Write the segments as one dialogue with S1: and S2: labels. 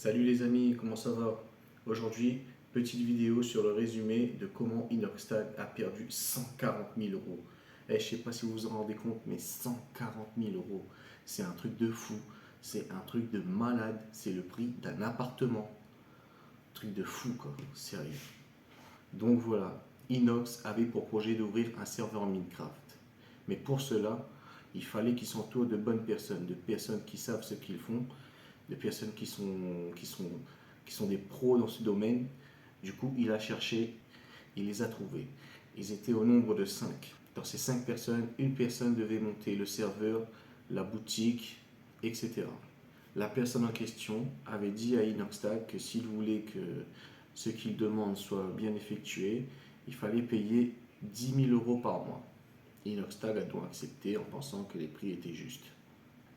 S1: Salut les amis, comment ça va? Aujourd'hui, petite vidéo sur le résumé de comment Inoxtag a perdu 140 000 euros. Je ne sais pas si vous vous en rendez compte, mais 140 000 euros, c'est un truc de fou, c'est un truc de malade, c'est le prix d'un appartement. Truc de fou quoi, sérieux. Donc voilà, Inox avait pour projet d'ouvrir un serveur Minecraft. Mais pour cela, il fallait qu'il s'entoure de bonnes personnes, de personnes qui savent ce qu'ils font, de personnes qui sont des pros dans ce domaine. Du coup, il a cherché, il les a trouvés. Ils étaient au nombre de 5. Dans ces 5 personnes, une personne devait monter le serveur, la boutique, etc. La personne en question avait dit à Inoxtag que s'il voulait que ce qu'il demande soit bien effectué, il fallait payer 10 000 euros par mois. Inoxtag a donc accepté en pensant que les prix étaient justes.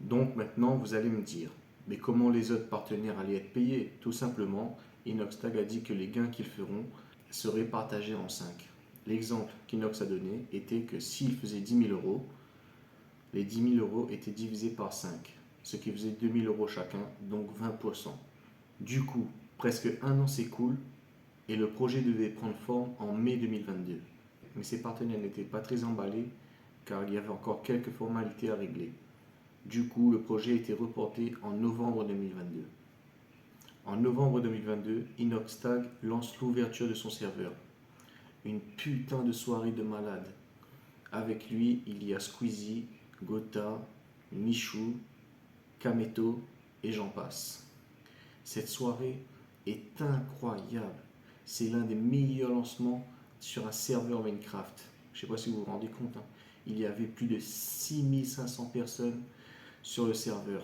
S1: Donc maintenant, vous allez me dire, mais comment les autres partenaires allaient être payés? Tout simplement, Inoxtag a dit que les gains qu'ils feront seraient partagés en 5. L'exemple qu'Inox a donné était que s'il faisait 10 000 euros, les 10 000 euros étaient divisés par 5, ce qui faisait 2 000 euros chacun, donc 20%. Du coup, presque un an s'écoule et le projet devait prendre forme en mai 2022. Mais ses partenaires n'étaient pas très emballés car il y avait encore quelques formalités à régler. Du coup, le projet a été reporté en novembre 2022. En novembre 2022, Inoxtag lance l'ouverture de son serveur. Une putain de soirée de malade. Avec lui, il y a Squeezie, Gotha, Michou, Kameto et j'en passe. Cette soirée est incroyable. C'est l'un des meilleurs lancements sur un serveur Minecraft. Je ne sais pas si vous vous rendez compte, hein. Il y avait plus de 6500 personnes sur le serveur.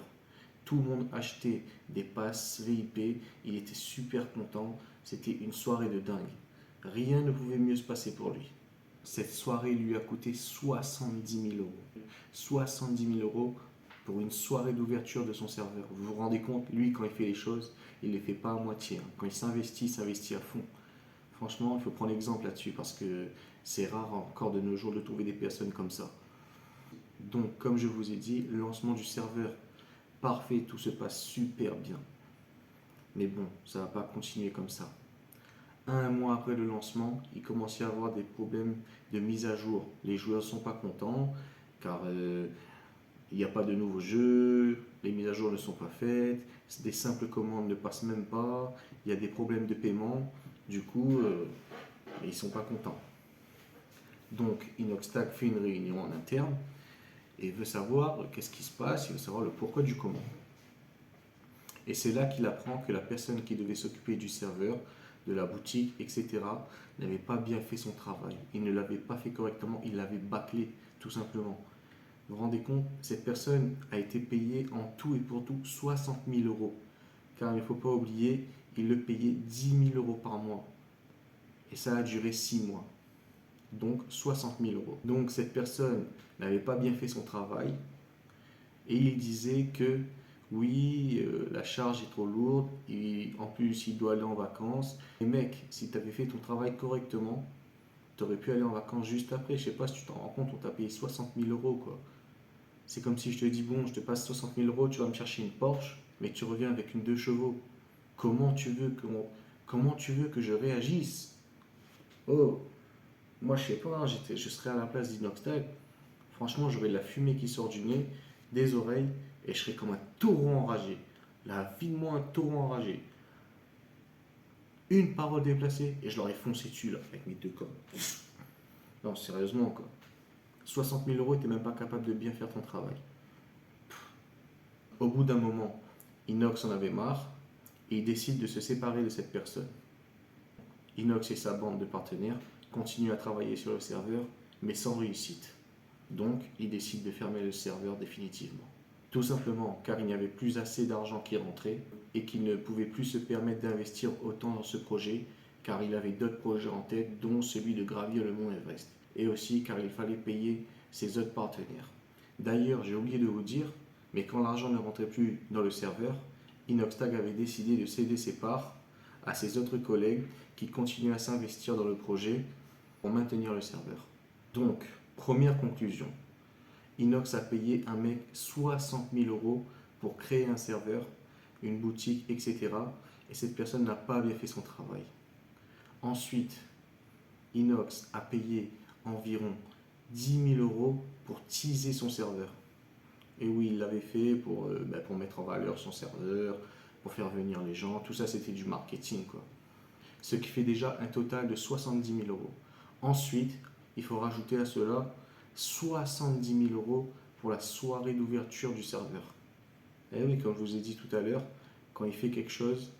S1: Tout le monde achetait des passes VIP, il était super content, c'était une soirée de dingue. Rien ne pouvait mieux se passer pour lui. Cette soirée lui a coûté 70 000 euros. 70 000 euros pour une soirée d'ouverture de son serveur. Vous vous rendez compte, lui quand il fait les choses, il ne les fait pas à moitié. Quand il s'investit à fond. Franchement, il faut prendre exemple là-dessus parce que c'est rare encore de nos jours de trouver des personnes comme ça. Donc, comme je vous ai dit, le lancement du serveur, parfait, tout se passe super bien. Mais bon, ça ne va pas continuer comme ça. Un mois après le lancement, il commence à y avoir des problèmes de mise à jour. Les joueurs ne sont pas contents car il n'y a pas de nouveaux jeux, les mises à jour ne sont pas faites, des simples commandes ne passent même pas, il y a des problèmes de paiement. Du coup, ils ne sont pas contents. Donc, Inoxtag fait une réunion en interne et veut savoir qu'est-ce qui se passe, il veut savoir le pourquoi du comment. Et c'est là qu'il apprend que la personne qui devait s'occuper du serveur, de la boutique, etc., n'avait pas bien fait son travail. Il ne l'avait pas fait correctement, il l'avait bâclé, tout simplement. Vous vous rendez compte, cette personne a été payée en tout et pour tout 60 000 euros. Car il ne faut pas oublier, il le payait 10 000 euros par mois. Et ça a duré 6 mois. Donc 60 000 euros. Donc cette personne n'avait pas bien fait son travail. Et il disait que oui, la charge est trop lourde, et en plus il doit aller en vacances. Et mec, si tu avais fait ton travail correctement, tu aurais pu aller en vacances juste après. Je sais pas si tu t'en rends compte, on t'a payé 60 000 euros quoi. C'est comme si je te dis, bon, je te passe 60 000 euros, tu vas me chercher une Porsche, mais tu reviens avec une 2 chevaux. Comment tu veux que, comment tu veux que je réagisse? Oh, moi je sais pas, hein, je serais à la place d'Inoxtag. Franchement, j'aurais de la fumée qui sort du nez, des oreilles, et je serais comme un taureau enragé. La vie de moi, un taureau enragé. Une parole déplacée, et je l'aurais foncé dessus, là, avec mes deux cornes. Non, sérieusement, quoi. 60 000 euros, et t'es même pas capable de bien faire ton travail. Au bout d'un moment, Inox en avait marre, et il décide de se séparer de cette personne. Inox et sa bande de partenaires continuent à travailler sur le serveur, mais sans réussite. Donc, il décide de fermer le serveur définitivement. Tout simplement car il n'y avait plus assez d'argent qui rentrait et qu'il ne pouvait plus se permettre d'investir autant dans ce projet car il avait d'autres projets en tête dont celui de gravir le mont Everest. Et aussi car il fallait payer ses autres partenaires. D'ailleurs, j'ai oublié de vous dire, mais quand l'argent ne rentrait plus dans le serveur, Inoxtag avait décidé de céder ses parts à ses autres collègues qui continuaient à s'investir dans le projet pour maintenir le serveur. Donc, première conclusion, Inox a payé un mec 60 000 euros pour créer un serveur, une boutique, etc. Et cette personne n'a pas bien fait son travail. Ensuite, Inox a payé environ 10 000 € pour teaser son serveur. Et oui, il l'avait fait pour mettre en valeur son serveur, pour faire venir les gens. Tout ça, c'était du marketing, quoi. Ce qui fait déjà un total de 70 000 €. Ensuite, il faut rajouter à cela 70 000 € pour la soirée d'ouverture du serveur. Et oui, comme je vous ai dit tout à l'heure, quand il fait quelque chose,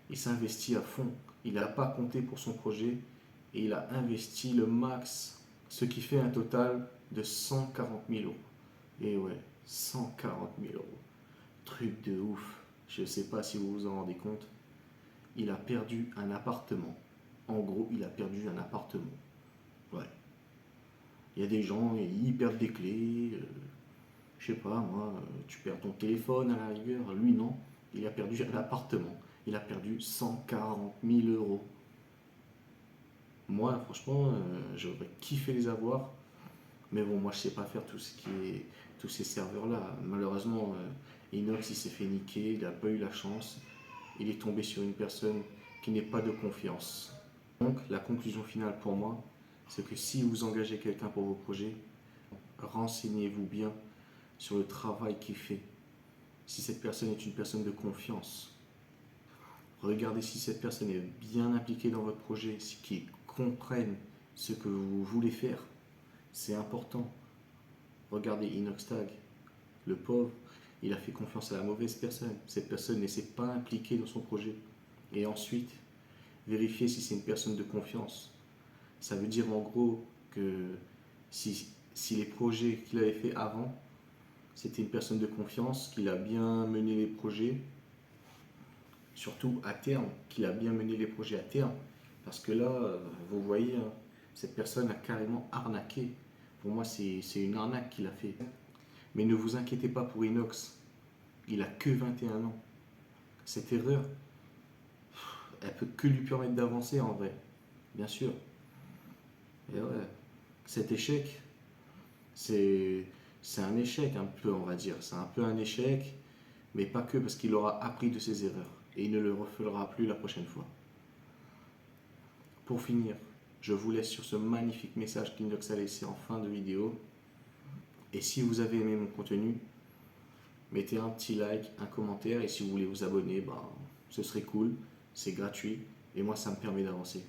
S1: il s'investit à fond. Il n'a pas compté pour son projet et il a investi le max, ce qui fait un total de 140 000 €. Et ouais, 140 000 €. Truc de ouf. Je ne sais pas si vous vous en rendez compte. Il a perdu un appartement. En gros, il a perdu un appartement. Ouais. Il y a des gens, ils perdent des clés. Je sais pas, moi, tu perds ton téléphone à la rigueur. Lui, non. Il a perdu un appartement. Il a perdu 140 000 €. Moi, franchement, j'aurais kiffé les avoir. Mais bon, moi, je sais pas faire tout ce qui est tous ces serveurs-là. Malheureusement, Inox, il s'est fait niquer. Il n'a pas eu la chance. Il est tombé sur une personne qui n'est pas de confiance. Donc, la conclusion finale pour moi, c'est que si vous engagez quelqu'un pour vos projets, renseignez-vous bien sur le travail qu'il fait. Si cette personne est une personne de confiance, regardez si cette personne est bien impliquée dans votre projet, qu'ils comprennent ce que vous voulez faire. C'est important. Regardez Inoxtag, le pauvre, il a fait confiance à la mauvaise personne. Cette personne ne s'est pas impliquée dans son projet. Et ensuite, vérifiez si c'est une personne de confiance. Ça veut dire en gros que si les projets qu'il avait fait avant, c'était une personne de confiance, qu'il a bien mené les projets, surtout à terme, qu'il a bien mené les projets à terme. Parce que là, vous voyez, cette personne a carrément arnaqué. Pour moi, c'est une arnaque qu'il a fait. Mais ne vous inquiétez pas pour Inox. Il a que 21 ans. Cette erreur, elle peut que lui permettre d'avancer en vrai. Bien sûr. Et ouais, cet échec, c'est un échec un peu, on va dire. C'est un peu un échec, mais pas que, parce qu'il aura appris de ses erreurs. Et il ne le refera plus la prochaine fois. Pour finir, je vous laisse sur ce magnifique message qu'Inox a laissé en fin de vidéo. Et si vous avez aimé mon contenu, mettez un petit like, un commentaire. Et si vous voulez vous abonner, ce serait cool. C'est gratuit. Et moi, ça me permet d'avancer.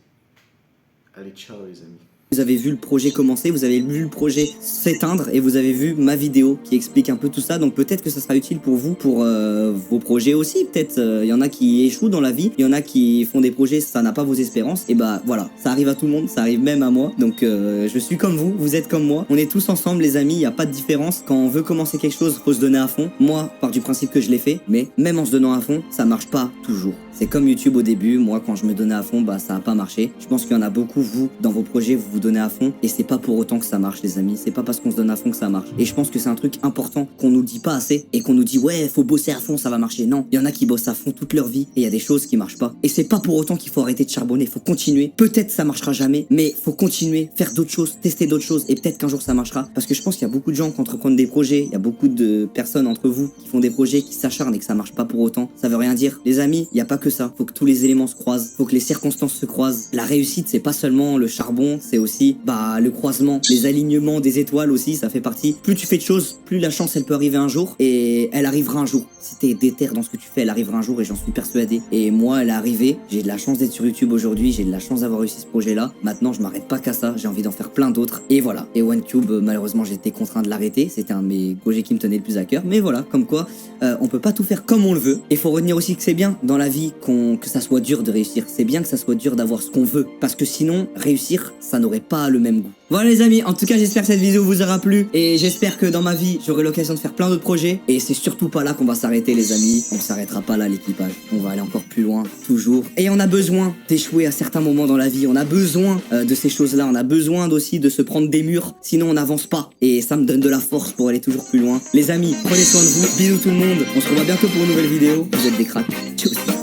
S1: Allez, ciao les amis.
S2: Vous avez vu le projet commencer, vous avez vu le projet s'éteindre et vous avez vu ma vidéo qui explique un peu tout ça. Donc peut-être que ça sera utile pour vous, pour vos projets aussi. Peut-être il y en a qui échouent dans la vie, il y en a qui font des projets, ça n'a pas vos espérances. Et bah voilà, ça arrive à tout le monde, ça arrive même à moi. Donc je suis comme vous êtes comme moi. On est tous ensemble les amis, il n'y a pas de différence. Quand on veut commencer quelque chose, faut se donner à fond. Moi, par du principe que je l'ai fait, mais même en se donnant à fond, ça marche pas toujours. C'est comme YouTube au début, moi quand je me donnais à fond, ça n'a pas marché. Je pense qu'il y en a beaucoup, vous, dans vos projets, vous vous donnez à fond. Et c'est pas pour autant que ça marche les amis, c'est pas parce qu'on se donne à fond que ça marche. Et je pense que c'est un truc important qu'on nous dit pas assez et qu'on nous dit ouais, faut bosser à fond, ça va marcher. Non, il y en a qui bossent à fond toute leur vie et il y a des choses qui marchent pas. Et c'est pas pour autant qu'il faut arrêter de charbonner, faut continuer. Peut-être ça marchera jamais, mais faut continuer, faire d'autres choses, tester d'autres choses et peut-être qu'un jour ça marchera. Parce que je pense qu'il y a beaucoup de gens qui entreprennent des projets, il y a beaucoup de personnes entre vous qui font des projets, qui s'acharnent et que ça marche pas pour autant. Ça veut rien dire. Les amis, il y a pas que ça. Faut que tous les éléments se croisent, faut que les circonstances se croisent. La réussite, c'est pas seulement le charbon, c'est aussi le croisement, les alignements des étoiles aussi, ça fait partie. Plus tu fais de choses, plus la chance elle peut arriver un jour et elle arrivera un jour. Si t'es déter dans ce que tu fais, elle arrivera un jour et j'en suis persuadé. Et moi, elle est arrivée. J'ai de la chance d'être sur YouTube aujourd'hui, j'ai de la chance d'avoir réussi ce projet-là. Maintenant, je m'arrête pas qu'à ça, j'ai envie d'en faire plein d'autres. Et voilà. Et OneCube, malheureusement, j'ai été contraint de l'arrêter. C'était un de mes projets qui me tenait le plus à cœur. Mais voilà, comme quoi, on peut pas tout faire comme on le veut. Et faut retenir aussi que c'est bien dans la vie que ça soit dur de réussir. C'est bien que ça soit dur d'avoir ce qu'on veut. Parce que sinon, réussir, ça n'aurait pas le même goût. Voilà les amis, en tout cas j'espère que cette vidéo vous aura plu et j'espère que dans ma vie j'aurai l'occasion de faire plein d'autres projets et c'est surtout pas là qu'on va s'arrêter les amis, on s'arrêtera pas là l'équipage, on va aller encore plus loin, toujours. Et on a besoin d'échouer à certains moments dans la vie, on a besoin de ces choses là, on a besoin aussi de se prendre des murs, sinon on n'avance pas et ça me donne de la force pour aller toujours plus loin. Les amis, prenez soin de vous, bisous tout le monde, on se revoit bientôt pour une nouvelle vidéo, vous êtes des cracks, ciao.